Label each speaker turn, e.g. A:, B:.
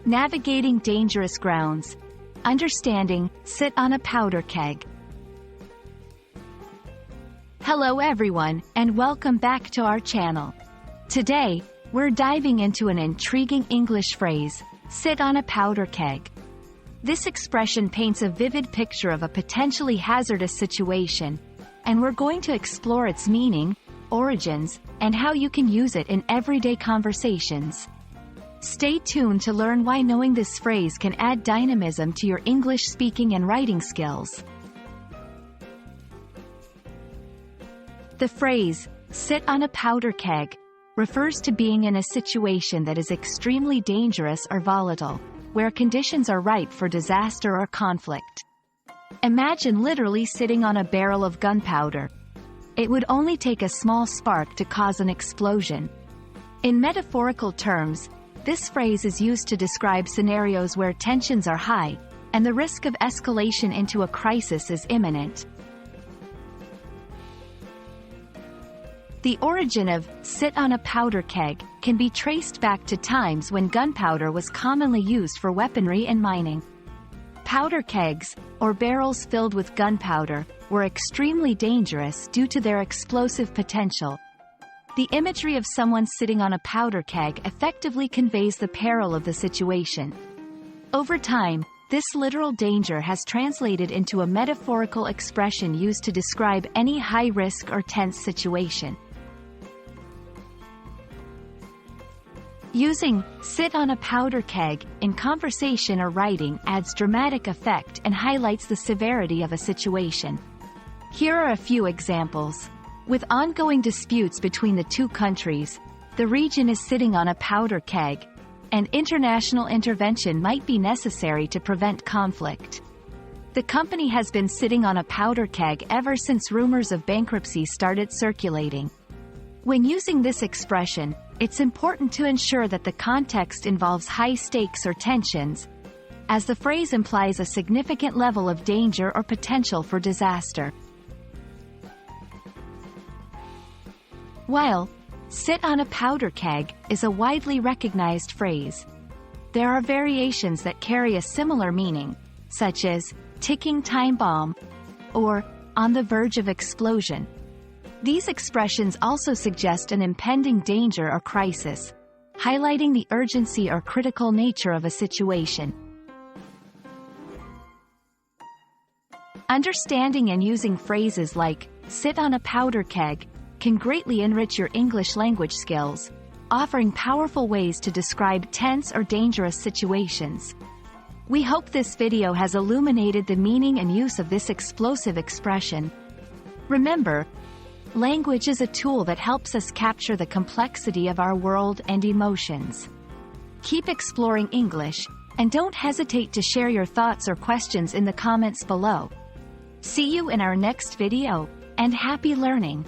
A: Navigating dangerous grounds. Understanding, sit on a powder keg. Hello everyone, and welcome back to our channel. Today, we're diving into an intriguing English phrase, sit on a powder keg. This expression paints a vivid picture of a potentially hazardous situation, and we're going to explore its meaning, origins, and how you can use it in everyday conversations. Stay tuned to learn why knowing this phrase can add dynamism to your English speaking and writing skills. The phrase, sit on a powder keg, refers to being in a situation that is extremely dangerous or volatile, where conditions are ripe for disaster or conflict. Imagine literally sitting on a barrel of gunpowder. It would only take a small spark to cause an explosion. In metaphorical terms, this phrase is used to describe scenarios where tensions are high, and the risk of escalation into a crisis is imminent. The origin of sit on a powder keg can be traced back to times when gunpowder was commonly used for weaponry and mining. Powder kegs, or barrels filled with gunpowder, were extremely dangerous due to their explosive potential. The imagery of someone sitting on a powder keg effectively conveys the peril of the situation. Over time, this literal danger has translated into a metaphorical expression used to describe any high-risk or tense situation. Using sit on a powder keg in conversation or writing adds dramatic effect and highlights the severity of a situation. Here are a few examples. With ongoing disputes between the two countries, the region is sitting on a powder keg, and international intervention might be necessary to prevent conflict. The company has been sitting on a powder keg ever since rumors of bankruptcy started circulating. When using this expression, it's important to ensure that the context involves high stakes or tensions, as the phrase implies a significant level of danger or potential for disaster. While sit on a powder keg is a widely recognized phrase, there are variations that carry a similar meaning, such as ticking time bomb or on the verge of explosion. These expressions also suggest an impending danger or crisis, highlighting the urgency or critical nature of a situation. Understanding and using phrases like sit on a powder keg can greatly enrich your English language skills, offering powerful ways to describe tense or dangerous situations. We hope this video has illuminated the meaning and use of this explosive expression. Remember, language is a tool that helps us capture the complexity of our world and emotions. Keep exploring English, and don't hesitate to share your thoughts or questions in the comments below. See you in our next video, and happy learning!